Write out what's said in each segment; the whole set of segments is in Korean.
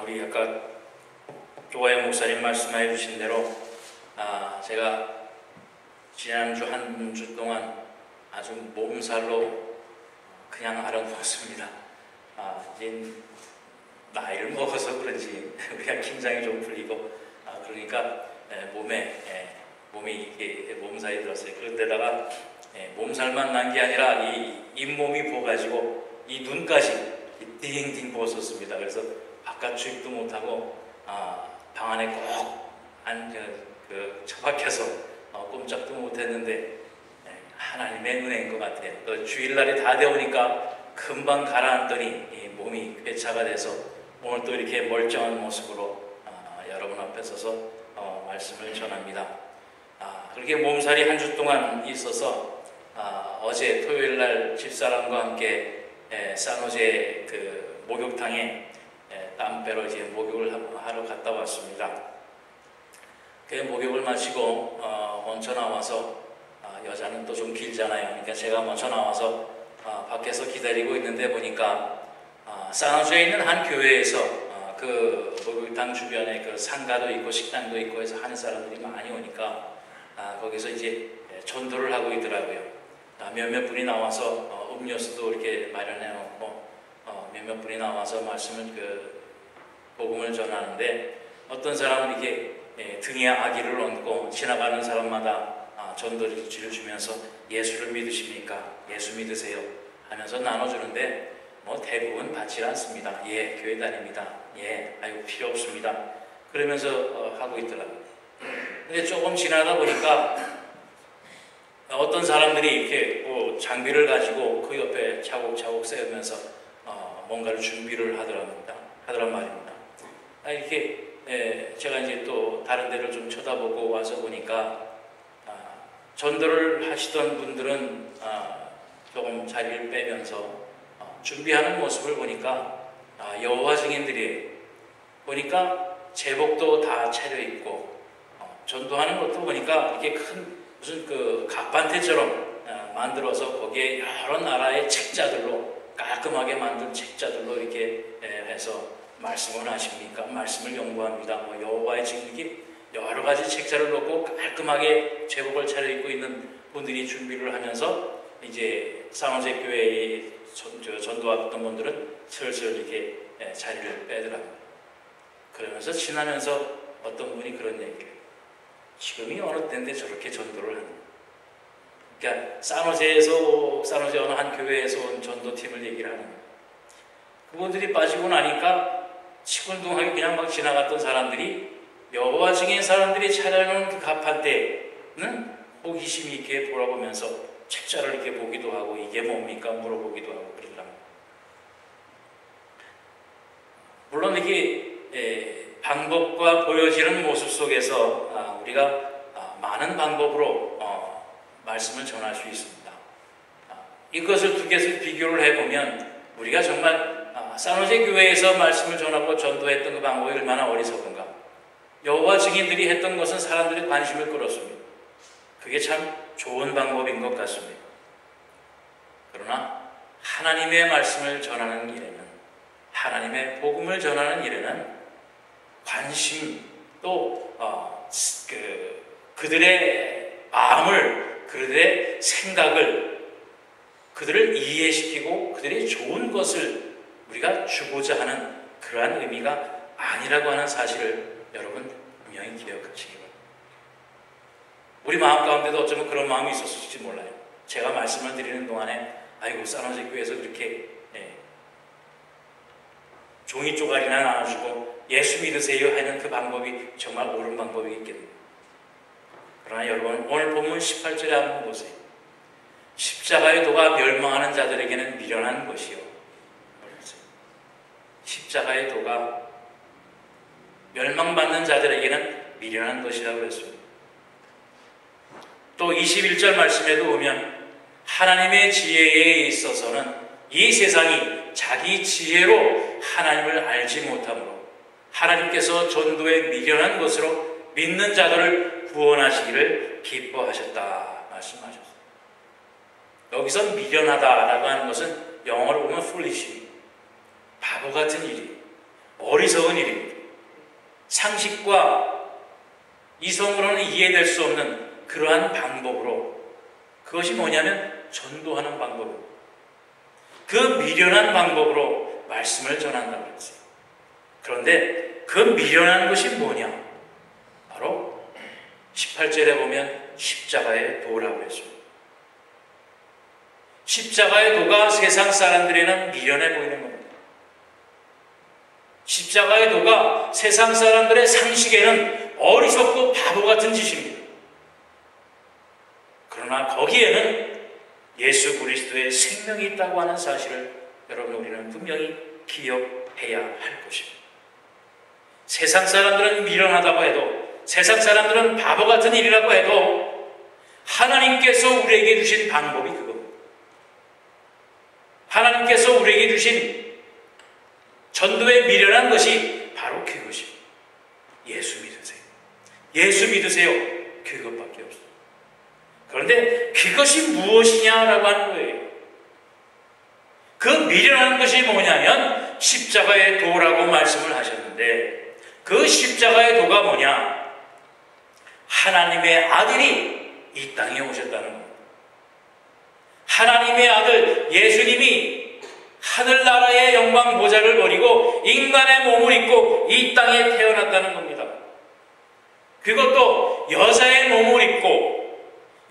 우리 아까 조가영 목사님 말씀해 주신 대로 제가 지난주 한 주 동안 아주 몸살로 그냥 앓아누웠습니다. 이제 나이를 먹어서 그런지 우리가 긴장이 좀 풀리고 그러니까 몸이 이렇게 몸살이 들었어요. 그런데다가 몸살만 난 게 아니라 이 잇몸이 부어가지고 이 눈까지 띵띵 부었었습니다. 그래서 바깥 출입도 못하고 방 안에 꼭 처박혀서 꼼짝도 못했는데 하나님의 은혜인 것 같아요. 또 주일날이 다 되오니까 금방 가라앉더니 이 몸이 쾌차가 돼서 오늘 또 이렇게 멀쩡한 모습으로 여러분 앞에 서서 말씀을 전합니다. 그렇게 몸살이 한 주 동안 있어서 어제 토요일날 집사람과 함께 산호제 그 목욕탕에 땀 빼러 이제 목욕을 하러 갔다 왔습니다. 그 목욕을 마치고 먼저 나와서 여자는 또 좀 길잖아요. 그러니까 제가 먼저 나와서 밖에서 기다리고 있는데 보니까 산호제에 있는 한 교회에서 그 목욕탕 주변에 그 상가도 있고 식당도 있고 해서 하는 사람들이 많이 오니까 거기서 이제 전도를 하고 있더라고요. 몇몇 분이 나와서 음료수도 이렇게 마련해 놓고 몇몇 분이 나와서 말씀을 복음을 전하는데 어떤 사람은 이렇게 등에 아기를 얹고 지나가는 사람마다 전도지를 주면서 예수를 믿으십니까? 예수 믿으세요? 하면서 나눠주는데 대부분 받지 않습니다. 예, 교회 다닙니다. 예, 아이고 필요 없습니다. 그러면서 하고 있더라고요. 근데 조금 지나다 보니까 어떤 사람들이 이렇게 장비를 가지고 그 옆에 차곡차곡 세우면서 뭔가를 준비를 하더란 말입니다. 이렇게 제가 이제 또 다른 데를 좀 쳐다보고 와서 보니까 전도를 하시던 분들은 조금 자리를 빼면서 준비하는 모습을 보니까 여호와 증인들이 보니까 제복도 다 차려입고 전도하는 것도 보니까 이렇게 큰 무슨 그 갑판테처럼 만들어서 거기에 여러 나라의 책자들로 깔끔하게 만든 책자들로 이렇게 해서 말씀을 하십니까? 말씀을 연구합니다. 여호와의 증인이 여러 가지 책자를 놓고 깔끔하게 제복을 차려입고 있는 분들이 준비를 하면서 이제 산호제 교회에 전도했던 분들은 슬슬 이렇게 자리를 빼더라고요. 그러면서 지나면서 어떤 분이 그런 얘기를 해요. 지금이 어느 때인데 저렇게 전도를 하는 거예요. 그러니까 산호제 어느 한 교회에서 온 전도팀을 얘기를 하는 거예요. 그분들이 빠지고 나니까 시큰둥하게 그냥 막 지나갔던 사람들이 여호와 증인 사람들이 차려놓은 그 갑판대는 호기심 있게 돌아보면서 책자를 이렇게 보기도 하고 이게 뭡니까 물어보기도 하고 그러더랍니다. 물론 이게 방법과 보여지는 모습 속에서 우리가 많은 방법으로 말씀을 전할 수 있습니다. 이것을 두 개를 비교를 해보면 우리가 정말 산호제 교회에서 말씀을 전하고 전도했던 그 방법이 얼마나 어리석은가. 여호와 증인들이 했던 것은 사람들의 관심을 끌었습니다. 그게 참 좋은 방법인 것 같습니다. 그러나 하나님의 말씀을 전하는 일에는, 하나님의 복음을 전하는 일에는 관심 또 그들의 마음을, 그들의 생각을 그들을 이해시키고 그들이 좋은 것을 우리가 주고자 하는 그러한 의미가 아니라고 하는 사실을 여러분 분명히 기억하시기 바랍니다. 우리 마음 가운데도 어쩌면 그런 마음이 있었을지 몰라요. 제가 말씀을 드리는 동안에 아이고 산호제 교회에서 그렇게 종이 쪼가리나 나눠주고 예수 믿으세요 하는 그 방법이 정말 옳은 방법이 있겠네요. 그러나 여러분 오늘 본문 18절에 한번 보세요. 십자가의 도가 멸망하는 자들에게는 미련한 것이요. 십자가의 도가 멸망받는 자들에게는 미련한 것이라고 했습니다. 또 21절 말씀에도 보면 하나님의 지혜에 있어서는 이 세상이 자기 지혜로 하나님을 알지 못하므로 하나님께서 전도에 미련한 것으로 믿는 자들을 구원하시기를 기뻐하셨다 말씀하셨습니다. 여기서 미련하다라고 하는 것은 영어로 보면 foolish, 바보 같은 일이. 어리석은 일입니다. 상식과 이성으로는 이해될 수 없는 그러한 방법으로, 그것이 뭐냐면 전도하는 방법입니다. 그 미련한 방법으로 말씀을 전한다고 했어요. 그런데 그 미련한 것이 뭐냐? 바로 18절에 보면 십자가의 도라고 했습니다. 십자가의 도가 세상 사람들에는 미련해 보이는 겁니다. 십자가의 도가 세상 사람들의 상식에는 어리석고 바보 같은 짓입니다. 그러나 거기에는 예수 그리스도의 생명이 있다고 하는 사실을 여러분 우리는 분명히 기억해야 할 것입니다. 세상 사람들은 미련하다고 해도, 세상 사람들은 바보 같은 일이라고 해도 하나님께서 우리에게 주신 방법이 그겁니다. 하나님께서 우리에게 주신 전도에 미련한 것이 바로 그것입니다. 예수 믿으세요. 예수 믿으세요. 그것밖에 없어요. 그런데 그것이 무엇이냐라고 하는 거예요. 그 미련한 것이 뭐냐면 십자가의 도라고 말씀을 하셨는데, 그 십자가의 도가 뭐냐? 하나님의 아들이 이 땅에 오셨다는 겁니다. 하나님의 아들 예수님이 하늘나라의 영광 보좌를 버리고 인간의 몸을 입고 이 땅에 태어났다는 겁니다. 그것도 여자의 몸을 입고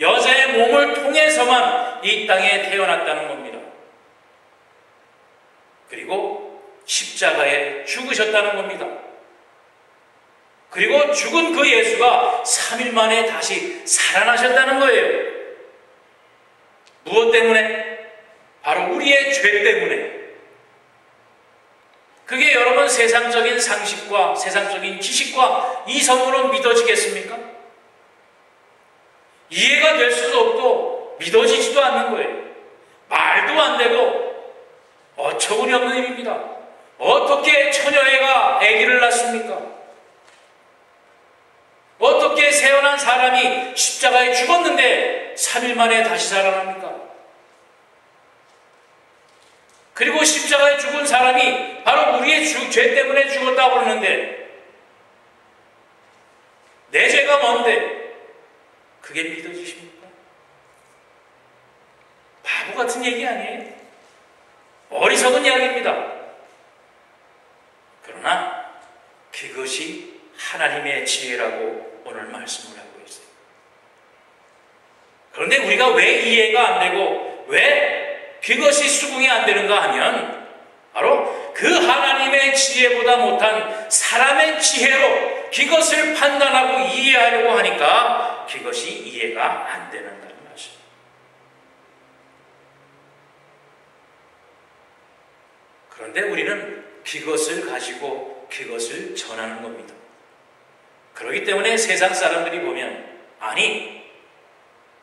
여자의 몸을 통해서만 이 땅에 태어났다는 겁니다. 그리고 십자가에 죽으셨다는 겁니다. 그리고 죽은 그 예수가 3일 만에 다시 살아나셨다는 거예요. 무엇 때문에? 바로 우리의 죄 때문에. 그게 여러분 세상적인 상식과 세상적인 지식과 이성으로 믿어지겠습니까? 이해가 될 수도 없고 믿어지지도 않는 거예요. 말도 안 되고 어처구니 없는 일입니다. 어떻게 처녀애가 아기를 낳습니까? 어떻게 세어난 사람이 십자가에 죽었는데 3일 만에 다시 살아납니까? 그리고 십자가에 죽은 사람이 바로 우리의 죄 때문에 죽었다고 그러는데 내 죄가 뭔데 그게 믿어지십니까? 바보 같은 얘기 아니에요? 어리석은 이야기입니다. 그러나 그것이 하나님의 지혜라고 오늘 말씀을 하고 있어요. 그런데 우리가 왜 이해가 안 되고 왜 그것이 수긍이 안 되는가 하면 바로 그 하나님의 지혜보다 못한 사람의 지혜로 그것을 판단하고 이해하려고 하니까 그것이 이해가 안 된다는 것입니다. 그런데 우리는 그것을 가지고 그것을 전하는 겁니다. 그렇기 때문에 세상 사람들이 보면 아니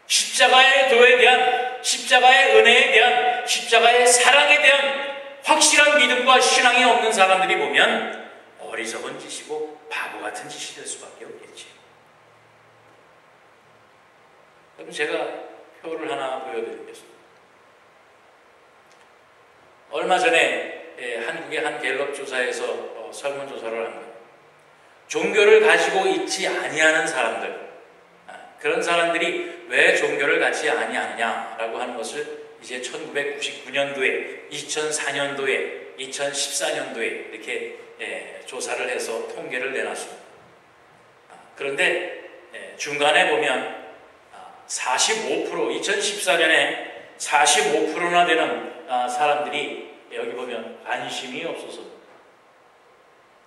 십자가의 도에 대한, 십자가의 은혜에 대한, 십자가의 사랑에 대한 확실한 믿음과 신앙이 없는 사람들이 보면 어리석은 짓이고 바보 같은 짓이 될 수밖에 없겠지. 그럼 제가 표를 하나 보여드리겠습니다. 얼마 전에 한국의 한 갤럽 조사에서 설문조사를 한 거예요. 종교를 가지고 있지 아니하는 사람들, 그런 사람들이 왜 종교를 갖지 아니하느냐라고 하는 것을 이제 1999년도에, 2004년도에, 2014년도에 이렇게 조사를 해서 통계를 내놨습니다. 그런데 중간에 보면 45%, 2014년에 45%나 되는 사람들이 여기 보면 관심이 없어서,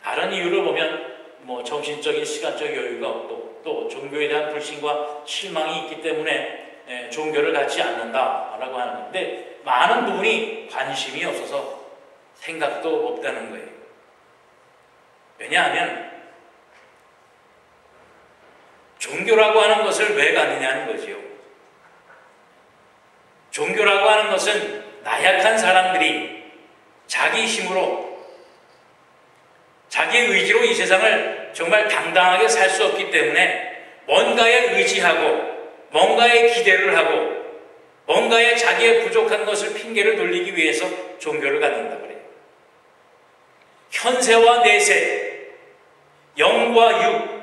다른 이유로 보면 뭐 정신적인 시간적 여유가 없고 또 종교에 대한 불신과 실망이 있기 때문에 종교를 갖지 않는다라고 하는 건데, 많은 부분이 관심이 없어서 생각도 없다는 거예요. 왜냐하면 종교라고 하는 것을 왜 갖느냐는 거지요. 종교라고 하는 것은 나약한 사람들이 자기 힘으로, 자기의 의지로 이 세상을 정말 당당하게 살 수 없기 때문에 뭔가에 의지하고 뭔가에 기대를 하고 뭔가에 자기의 부족한 것을 핑계를 돌리기 위해서 종교를 갖는다 그래요. 현세와 내세, 영과 육.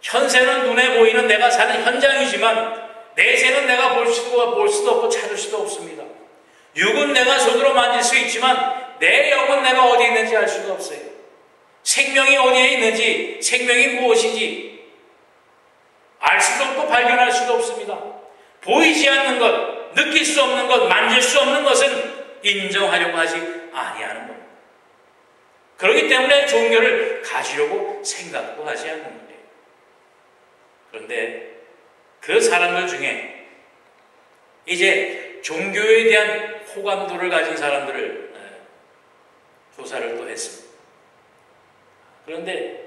현세는 눈에 보이는 내가 사는 현장이지만 내세는 내가 볼 수도 없고 찾을 수도 없습니다. 육은 내가 손으로 만질 수 있지만 내 영은 내가 어디에 있는지 알 수가 없어요. 생명이 어디에 있는지, 생명이 무엇인지 알 수도 없고 발견할 수도 없습니다. 보이지 않는 것, 느낄 수 없는 것, 만질 수 없는 것은 인정하려고 하지 아니하는 것. 그렇기 때문에 종교를 가지려고 생각도 하지 않는 거예요. 그런데 그 사람들 중에 이제 종교에 대한 호감도를 가진 사람들을 조사를 또 했습니다. 그런데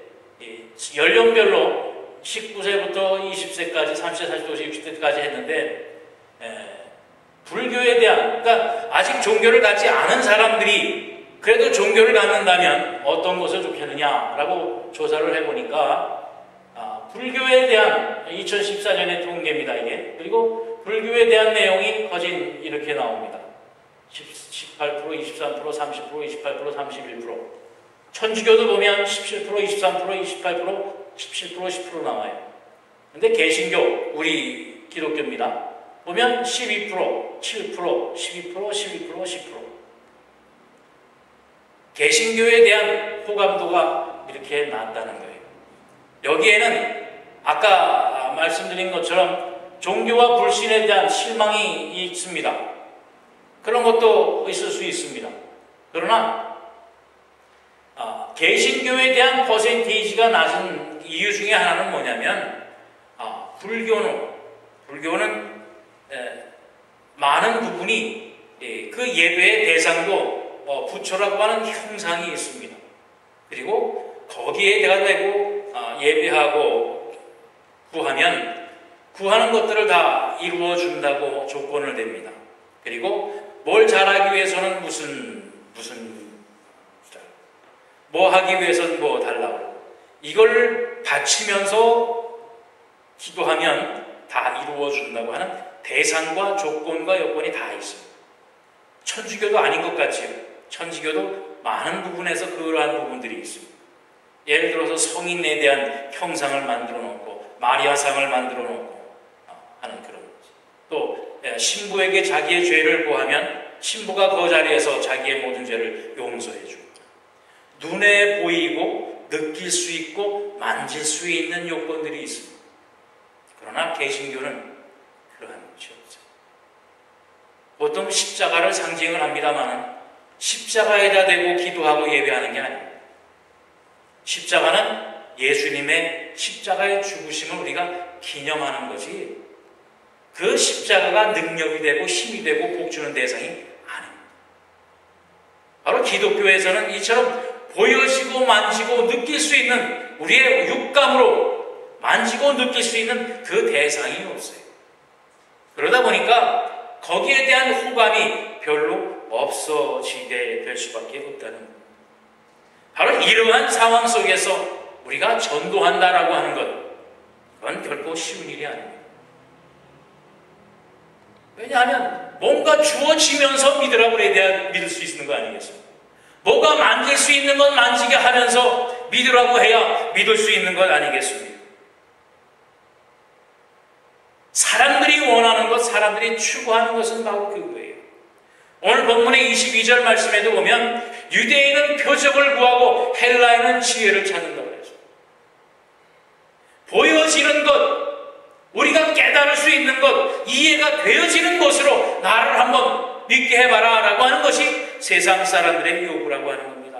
연령별로 19세부터 20세까지, 30세, 40세, 60세까지 했는데 불교에 대한, 그러니까 아직 종교를 갖지 않은 사람들이 그래도 종교를 갖는다면 어떤 것을 좋겠느냐라고 조사를 해보니까 불교에 대한 2014년의 통계입니다, 이게. 그리고 불교에 대한 내용이 거진 이렇게 나옵니다. 18%, 23%, 30%, 28%, 31%. 천주교도 보면 17%, 23%, 28%, 17%, 10% 나와요. 근데 개신교, 우리 기독교입니다. 보면 12%, 7%, 12%, 12%, 10%. 개신교에 대한 호감도가 이렇게 낮다는 거예요. 여기에는 아까 말씀드린 것처럼 종교와 불신에 대한 실망이 있습니다. 그런 것도 있을 수 있습니다. 그러나 개신교에 대한 퍼센테이지가 낮은 이유 중에 하나는 뭐냐면 불교는 많은 부분이 그 예배의 대상도 부처라고 하는 형상이 있습니다. 그리고 거기에 내가 되고 예배하고 구하는 것들을 다 이루어 준다고 조건을 댑니다. 그리고 뭘 잘하기 위해서는 뭐 하기 위해서는 뭐 달라고, 이걸 바치면서 기도하면 다 이루어 준다고 하는 대상과 조건과 여건이 다 있습니다. 천주교도 아닌 것 같지요. 천주교도 많은 부분에서 그러한 부분들이 있습니다. 예를 들어서 성인에 대한 형상을 만들어 놓고 마리아상을 만들어 놓고 하는 그런 거지. 또 신부에게 자기의 죄를 고하면 신부가 그 자리에서 자기의 모든 죄를 용서해 주고, 눈에 보이고 느낄 수 있고 만질 수 있는 요건들이 있습니다. 그러나 개신교는 그러한 것이 없어요. 보통 십자가를 상징을 합니다만 십자가에다 대고 기도하고 예배하는 게 아닙니다. 십자가는 예수님의 십자가의 죽으심을 우리가 기념하는 거지, 그 십자가가 능력이 되고 힘이 되고 복주는 대상이 아닙니다. 바로 기독교에서는 이처럼 보여지고 만지고 느낄 수 있는, 우리의 육감으로 만지고 느낄 수 있는 그 대상이 없어요. 그러다 보니까 거기에 대한 호감이 별로 없어지게 될 수밖에 없다는 겁니다. 바로 이러한 상황 속에서 우리가 전도한다라고 하는 것, 그건 결코 쉬운 일이 아닙니다. 왜냐하면 뭔가 주어지면서 믿으라고 그래야 믿을 수 있는 거 아니겠습니까? 뭐가 만질 수 있는 건 만지게 하면서 믿으라고 해야 믿을 수 있는 것 아니겠습니까? 사람들이 원하는 것, 사람들이 추구하는 것은 바로 그거예요. 오늘 본문의 22절 말씀에도 보면 유대인은 표적을 구하고 헬라인은 지혜를 찾는다고 했어요. 보여지는 것, 우리가 깨달을 수 있는 것, 이해가 되어지는 것으로 나를 한번 믿게 해봐라 라고 하는 것이 세상 사람들의 요구라고 하는 겁니다.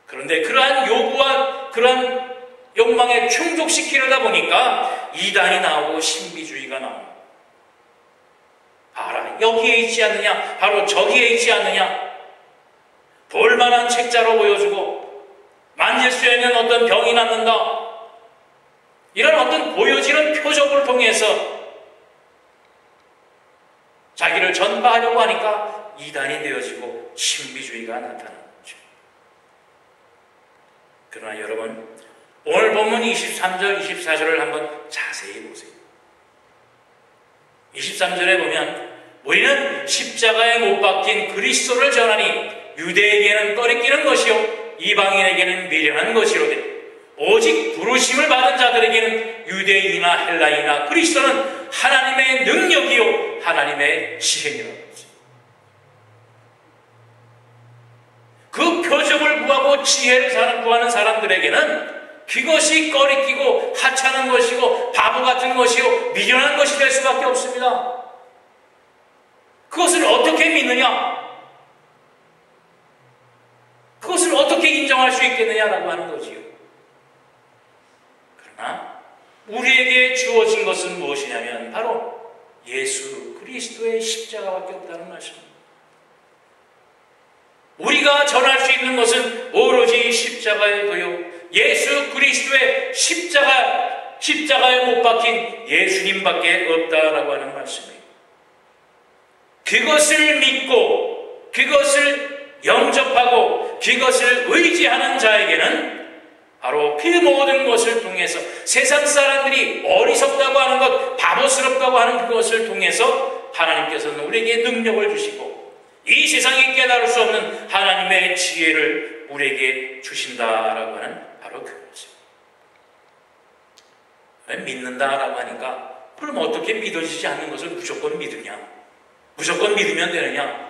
그런데 그러한 요구와 그러한 욕망에 충족시키려다 보니까 이단이 나오고 신비주의가 나옵니다. 봐라, 여기에 있지 않느냐, 바로 저기에 있지 않느냐, 볼만한 책자로 보여주고 만질 수 있는 어떤 병이 낫는다, 이런 어떤 보여지는 표적을 통해서 자기를 전파하려고 하니까 이단이 되어지고 신비주의가 나타나는 거죠. 그러나 여러분, 오늘 본문 23절, 24절을 한번 자세히 보세요. 23절에 보면 우리는 십자가에 못 박힌 그리스도를 전하니 유대에게는 꺼리끼는 것이요 이방인에게는 미련한 것이로되 오직 부르심을 받은 자들에게는 유대인이나 헬라인이나 그리스도는 하나님의 능력이요 하나님의 지혜니라. 그 표적을 구하고 지혜를 구하는 사람들에게는 그것이 꺼리끼고 하찮은 것이고 바보 같은 것이요 미련한 것이 될 수밖에 없습니다. 그것을 어떻게 믿느냐? 그것을 어떻게 인정할 수 있겠느냐라고 하는 거지요. 그러나 우리에게 주어진 것은 무엇이냐면 바로 예수 그리스도의 십자가밖에 없다는 것입니다. 우리가 전할 수 있는 것은 오로지 십자가의 도요 예수 그리스도의 십자가에 못 박힌 예수님밖에 없다라고 하는 말씀이에요. 그것을 믿고 그것을 영접하고 그것을 의지하는 자에게는 바로 그 모든 것을 통해서 세상 사람들이 어리석다고 하는 것, 바보스럽다고 하는 그것을 통해서 하나님께서는 우리에게 능력을 주시고 이 세상이 깨달을 수 없는 하나님의 지혜를 우리에게 주신다라고 하는 바로 그것입니다. 왜 믿는다라고 하니까 그럼 어떻게 믿어지지 않는 것을 무조건 믿으냐? 무조건 믿으면 되느냐?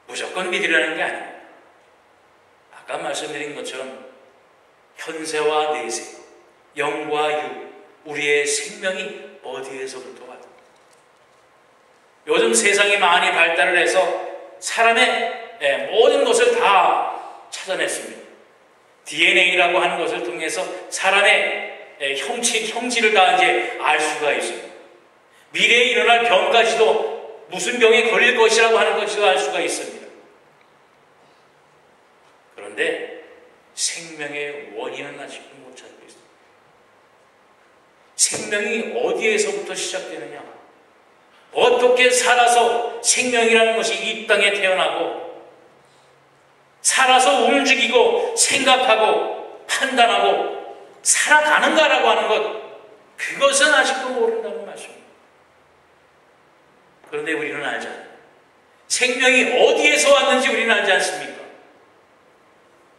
무조건 믿으려는 게 아닙니다. 아까 말씀드린 것처럼 현세와 내세, 영과 유, 우리의 생명이 어디에서부터 왔다? 요즘 세상이 많이 발달을 해서 사람의 모든 것을 다 찾아냈습니다. DNA라고 하는 것을 통해서 사람의 형질을 다 이제 알 수가 있습니다. 미래에 일어날 병까지도 무슨 병에 걸릴 것이라고 하는 것도 알 수가 있습니다. 그런데 생명의 원인은 아직도 못 찾고 있습니다. 생명이 어디에서부터 시작되느냐? 어떻게 살아서 생명이라는 것이 이 땅에 태어나고 살아서 움직이고 생각하고 판단하고 살아가는가라고 하는 것, 그것은 아직도 모른다는 말씀입니다. 그런데 우리는 알지 않아요. 생명이 어디에서 왔는지 우리는 알지 않습니까?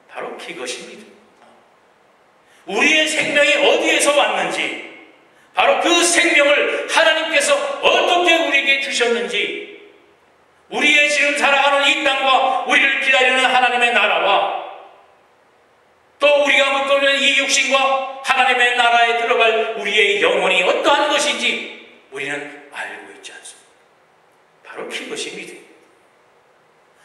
바로 그것이 믿음입니다. 우리의 생명이 어디에서 왔는지, 바로 그 생명을 하나님께서 어떻게 우리에게 주셨는지, 우리의 지금 살아가는 이 땅과 우리를 기다리는 하나님의 나라와 또 우리가 묻고 있는 이 육신과 하나님의 나라에 들어갈 우리의 영혼이 어떠한 것인지 우리는 알고 있지 않습니다. 바로 그것이 믿음입니다.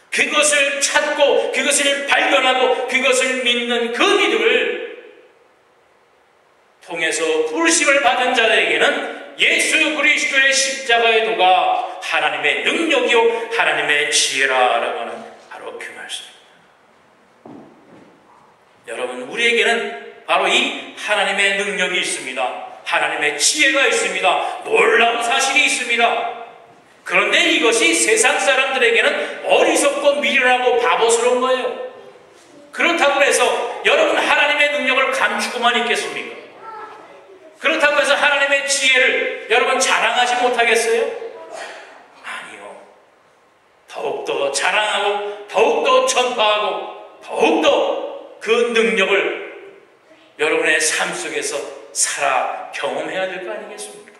그것을 찾고 그것을 발견하고 그것을 믿는 그 믿음을 통해서 부르심을 받은 자들에게는 예수 그리스도의 십자가의 도가 하나님의 능력이요 하나님의 지혜라라고 하는 바로 그 말씀입니다. 여러분, 우리에게는 바로 이 하나님의 능력이 있습니다. 하나님의 지혜가 있습니다. 놀라운 사실이 있습니다. 그런데 이것이 세상 사람들에게는 어리석고 미련하고 바보스러운 거예요. 그렇다고 해서 여러분 하나님의 능력을 감추고만 있겠습니까? 그렇다고 해서 하나님의 지혜를 여러분 자랑하지 못하겠어요? 아니요. 더욱더 자랑하고 더욱더 전파하고 더욱더 그 능력을 여러분의 삶 속에서 살아 경험해야 될 거 아니겠습니까?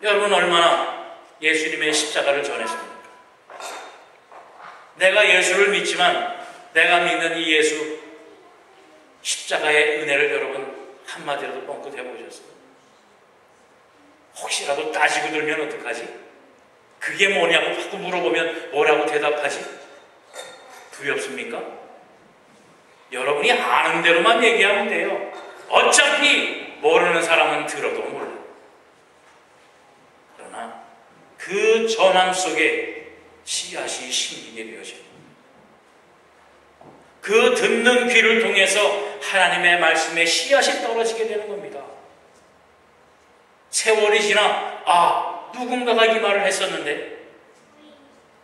여러분 얼마나 예수님의 십자가를 전했습니까? 내가 예수를 믿지만 내가 믿는 이 예수 십자가의 은혜를 여러분 한마디라도 뻥끗 해보셨어요? 혹시라도 따지고 들면 어떡하지? 그게 뭐냐고 자꾸 물어보면 뭐라고 대답하지? 두렵습니까? 여러분이 아는 대로만 얘기하면 돼요. 어차피 모르는 사람은 들어도 몰라. 그러나 그 전함 속에 씨앗이 심기게 되어집니다. 그 듣는 귀를 통해서 하나님의 말씀에 씨앗이 떨어지게 되는 겁니다. 세월이 지나 누군가가 이 말을 했었는데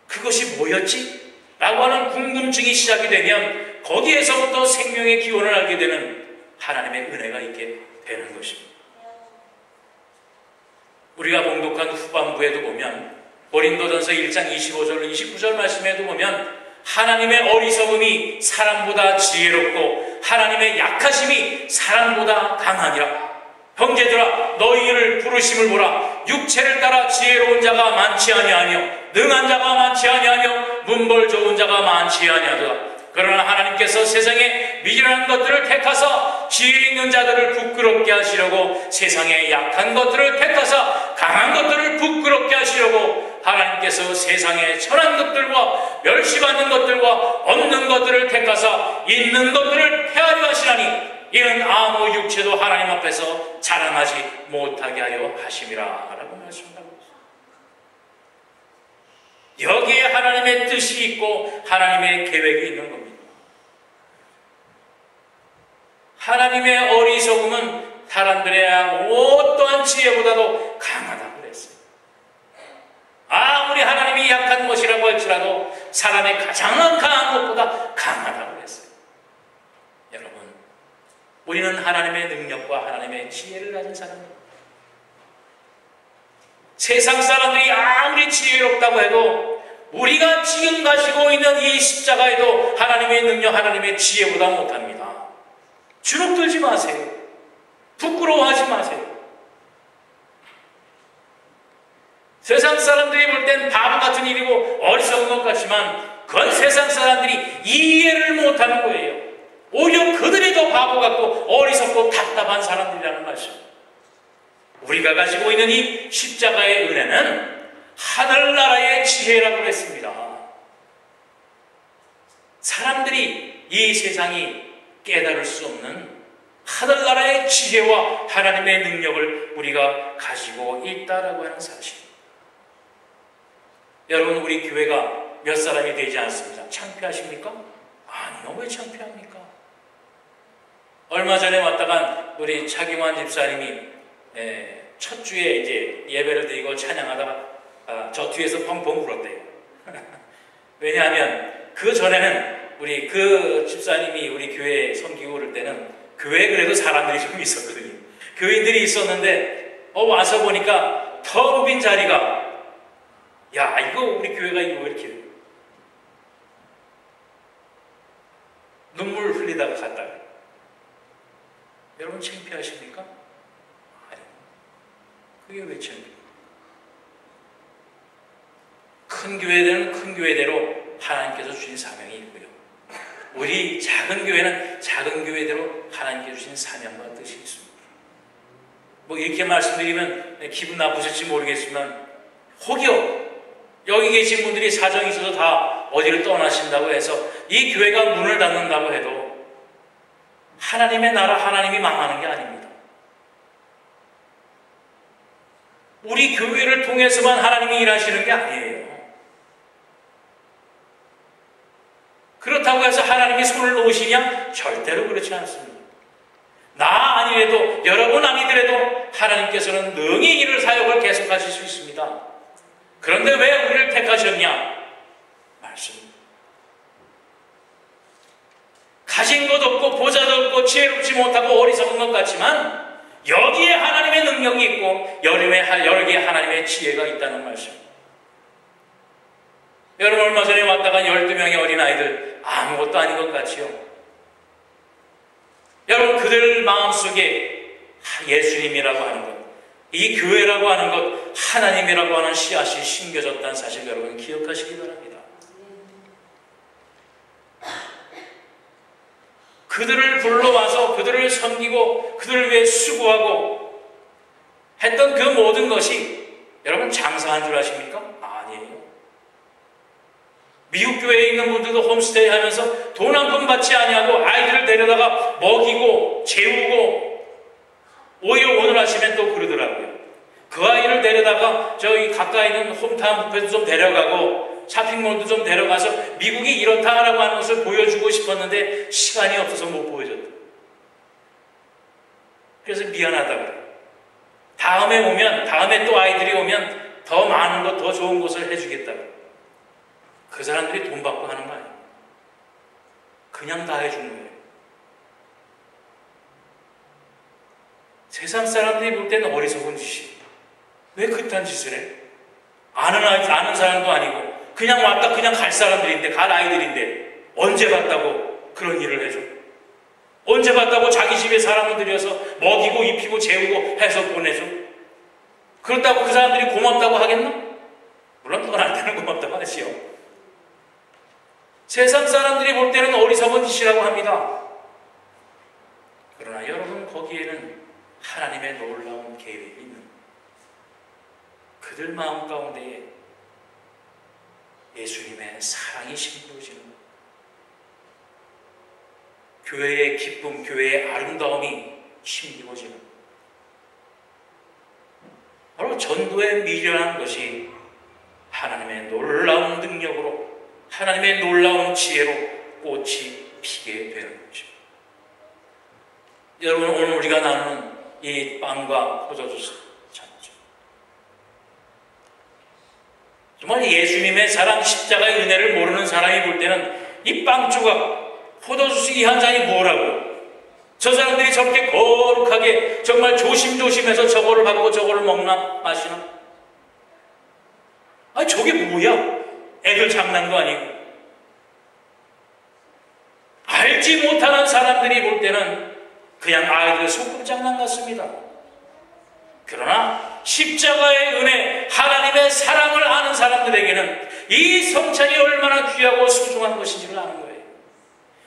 그것이 뭐였지? 라고 하는 궁금증이 시작이 되면 거기에서부터 생명의 기원을 알게 되는 하나님의 은혜가 있게 되는 것입니다. 우리가 봉독한 후반부에도 보면 고린도전서 1장 25절 29절 말씀에도 보면 하나님의 어리석음이 사람보다 지혜롭고 하나님의 약하심이 사람보다 강하니라. 형제들아 너희를 부르심을 보라. 육체를 따라 지혜로운 자가 많지 아니하며 능한 자가 많지 아니하며 문벌 좋은 자가 많지 아니하도다. 그러나 하나님께서 세상에 미련한 것들을 택하사 지혜 있는 자들을 부끄럽게 하시려고 세상에 약한 것들을 택하사 강한 것들을 부끄럽게 하시려고 하나님께서 세상에 천한 것들과 멸시받는 것들과 없는 것들을 택하사 있는 것들을 폐하려 하시나니 이는 아무 육체도 하나님 앞에서 자랑하지 못하게 하려 하심이라 라고 말씀하고 있습니다. 여기에 하나님의 뜻이 있고 하나님의 계획이 있는 겁니다. 하나님의 어리석음은 사람들의 어떠한 지혜보다도 강하다고 그랬어요. 아무리 하나님이 약한 것이라고 할지라도 사람의 가장 강한 것보다 강하다고 그랬어요. 여러분, 우리는 하나님의 능력과 하나님의 지혜를 가진 사람입니다. 세상 사람들이 아무리 지혜롭다고 해도 우리가 지금 가지고 있는 이 십자가에도 하나님의 능력, 하나님의 지혜보다 못합니다. 주눅들지 마세요. 부끄러워하지 마세요. 세상 사람들이 볼 땐 바보 같은 일이고 어리석은 것 같지만 그건 세상 사람들이 이해를 못하는 거예요. 오히려 그들이 더 바보 같고 어리석고 답답한 사람들이라는 말씀입니다. 우리가 가지고 있는 이 십자가의 은혜는 하늘나라의 지혜라고 했습니다. 사람들이 이 세상이 깨달을 수 없는 하늘나라의 지혜와 하나님의 능력을 우리가 가지고 있다라고 하는 사실. 여러분, 우리 교회가 몇 사람이 되지 않습니다. 창피하십니까? 아니요. 왜 창피합니까? 얼마 전에 왔다간 우리 차경환 집사님이 첫 주에 이제 예배를 드리고 찬양하다가 저 뒤에서 펑펑 울었대요. 왜냐하면 그 전에는 우리 그 집사님이 우리 교회에 섬기고 그럴 때는 교회에 그래도 사람들이 좀 있었거든요. 교인들이 있었는데 와서 보니까 더 빈 자리가 야 이거 우리 교회가 이거 왜 이렇게 눈물 흘리다가 갔다가 여러분 창피하십니까? 아니 그게 왜 창피해요? 큰 교회들은 큰 교회대로 하나님께서 주신 사명이 있고요. 우리 작은 교회는 작은 교회대로 하나님께 주신 사명과 뜻이 있습니다. 뭐 이렇게 말씀드리면 기분 나쁘실지 모르겠지만 혹여 여기 계신 분들이 사정이 있어서 다 어디를 떠나신다고 해서 이 교회가 문을 닫는다고 해도 하나님의 나라 하나님이 망하는 게 아닙니다. 우리 교회를 통해서만 하나님이 일하시는 게 아니에요. 그렇다고 해서 하나님이 손을 놓으시냐? 절대로 그렇지 않습니다. 나 아니래도 여러분 아니더라도 하나님께서는 능히 이를 사역을 계속하실 수 있습니다. 그런데 왜 우리를 택하셨냐? 말씀입니다. 가진 것 없고 보잘도 없고 지혜롭지 못하고 어리석은 것 같지만 여기에 하나님의 능력이 있고 여기에 하나님의 지혜가 있다는 말씀입니다. 여러분 얼마 전에 왔다가 12명의 어린아이들 아무것도 아닌 것 같지요? 여러분 그들 마음속에 예수님이라고 하는 것, 이 교회라고 하는 것, 하나님이라고 하는 씨앗이 심겨졌다는 사실 여러분 기억하시기 바랍니다. 그들을 불러와서 그들을 섬기고 그들을 위해 수고하고 했던 그 모든 것이 여러분 장사한 줄 아십니까? 아니에요. 미국 교회에 있는 분들도 홈스테이 하면서 돈 한 푼 받지 아니하고 아이들을 데려다가 먹이고 재우고 오히려 오늘 아침에 또 그러더라고요. 그 아이를 데려다가 저기 가까이 있는 홈타운 뷔페도 좀 데려가고 쇼핑몰도 좀 데려가서 미국이 이렇다라고 하는 것을 보여주고 싶었는데 시간이 없어서 못 보여줬다. 그래서 미안하다고 그래요. 다음에 또 아이들이 오면 더 많은 것, 더 좋은 것을 해주겠다고. 그 사람들이 돈 받고 하는 거 아니에요. 그냥 다 해주는 거예요. 세상 사람들이 볼 때는 어리석은 짓이에요. 왜 그딴 짓을 해? 아는 사람도 아니고 그냥 왔다 그냥 갈 사람들인데, 갈 아이들인데 언제 봤다고 그런 일을 해줘? 언제 봤다고 자기 집에 사람을 들여서 먹이고 입히고 재우고 해서 보내줘? 그렇다고 그 사람들이 고맙다고 하겠나? 물론 그건 안 되는 고맙다고 하지요. 세상 사람들이 볼 때는 어리석은 짓이라고 합니다. 그러나 여러분, 거기에는 하나님의 놀라운 계획이 있는, 그들 마음 가운데에 예수님의 사랑이 심겨지는, 교회의 기쁨, 교회의 아름다움이 심겨지는, 바로 전도에 미련한 것이 하나님의 놀라운 능력으로, 하나님의 놀라운 지혜로 꽃이 피게 되는 거죠. 여러분, 오늘 우리가 나누는 이 빵과 포도주스 참죠. 정말 예수님의 사랑, 십자가의 은혜를 모르는 사람이 볼 때는 이 빵 조각, 포도주스 이 한 잔이 뭐라고? 저 사람들이 저렇게 거룩하게 정말 조심조심해서 저거를 받고 저거를 먹나 마시나? 아니 저게 뭐야? 애들 장난도 아니고. 알지 못하는 사람들이 볼 때는 그냥 아이들의 소꿉장난 같습니다. 그러나 십자가의 은혜, 하나님의 사랑을 아는 사람들에게는 이 성찬이 얼마나 귀하고 소중한 것인지를 아는 거예요.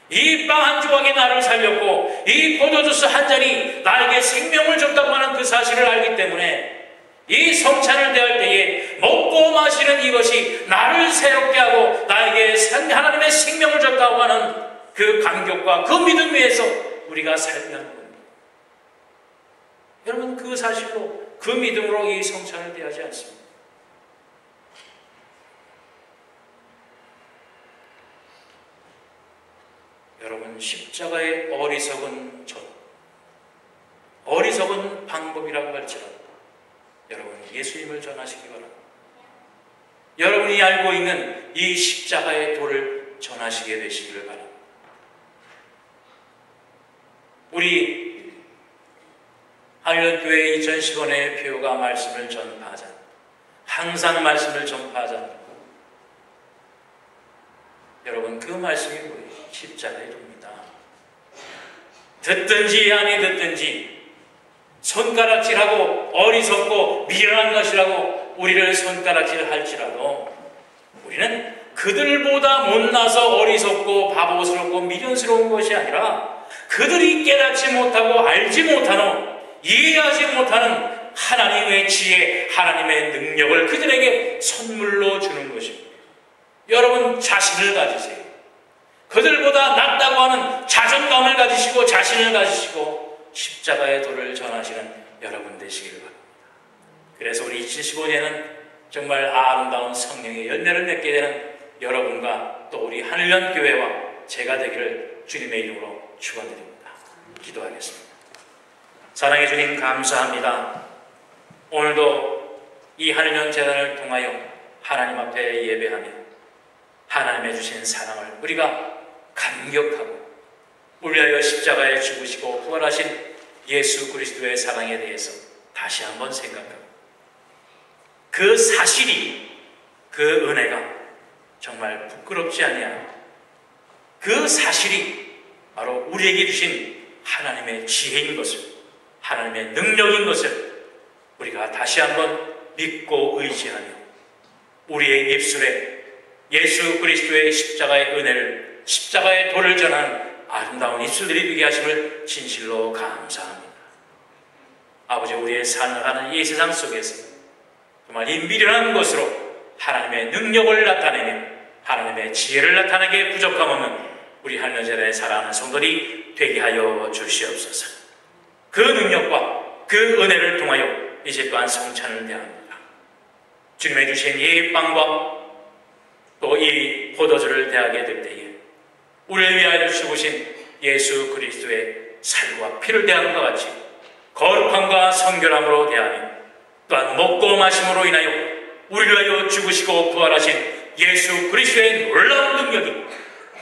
이 빵 한 조각이 나를 살렸고 이 포도주스 한 잔이 나에게 생명을 줬다고 하는 그 사실을 알기 때문에 이 성찬을 대할 때에 먹고 마시는 이것이 나를 새롭게 하고 나에게 하나님의 생명을 줬다고 하는 그 감격과 그 믿음 위에서 우리가 살게 하는 겁니다. 여러분, 그 사실로, 그 믿음으로 이 성찬을 대하지 않습니다. 여러분, 십자가의 어리석은 어리석은 방법이라고 할지라도 여러분, 예수님을 전하시기 바랍니다. 여러분이 알고 있는 이 십자가의 도를 전하시게 되시기를 바랍니다. 우리 한련교회 2010원의 표가 말씀을 전파하자, 항상 말씀을 전파하자. 여러분, 그 말씀이 뭐예요? 십자가의 도입니다. 듣든지 아니 듣든지 손가락질하고 어리석고 미련한 것이라고 우리를 손가락질할지라도 우리는 그들보다 못나서 어리석고 바보스럽고 미련스러운 것이 아니라 그들이 깨닫지 못하고 알지 못하는, 이해하지 못하는 하나님의 지혜, 하나님의 능력을 그들에게 선물로 주는 것입니다. 여러분, 자신을 가지세요. 그들보다 낫다고 하는 자존감을 가지시고 자신을 가지시고 십자가의 도를 전하시는 여러분 되시기를 바랍니다. 그래서 우리 2015년은 정말 아름다운 성령의 열매를 맺게 되는 여러분과 또 우리 한련교회와 제가 되기를 주님의 이름으로 축원드립니다. 기도하겠습니다. 사랑의 주님, 감사합니다. 오늘도 이 한련 재단을 통하여 하나님 앞에 예배하며 하나님의 주신 사랑을 우리가 감격하고 우리하여 십자가에 죽으시고 부활하신 예수 그리스도의 사랑에 대해서 다시 한번 생각하고 그 사실이, 그 은혜가 정말 부끄럽지 아니하고 그 사실이 바로 우리에게 주신 하나님의 지혜인 것을, 하나님의 능력인 것을 우리가 다시 한번 믿고 의지하며 우리의 입술에 예수 그리스도의 십자가의 은혜를, 십자가의 도를 전하는 아름다운 입술들이 되게 하심을 진실로 감사합니다. 아버지, 우리의 살아가는 이 세상 속에서 정말 이 미련한 것으로 하나님의 능력을 나타내며 하나님의 지혜를 나타내게 부족함 없는 우리 한련제단의 사랑하는 성도들이 되게 하여 주시옵소서. 그 능력과 그 은혜를 통하여 이제 또한 성찬을 대합니다. 주님의 주신 이 빵과 또 이 포도주를 대하게 될 때에 우리를 위하여 죽으신 예수 그리스도의 살과 피를 대하는 것 같이 거룩함과 성결함으로 대하며 또한 먹고 마심으로 인하여 우리를 위하여 죽으시고 부활하신 예수 그리스도의 놀라운 능력이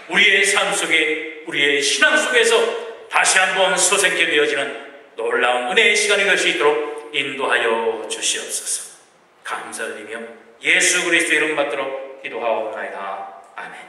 우리의 삶 속에, 우리의 신앙 속에서 다시 한번 솟게 되어지는 놀라운 은혜의 시간이 될 수 있도록 인도하여 주시옵소서. 감사드리며 예수 그리스도 이름 받들어 기도하옵나이다. 아멘.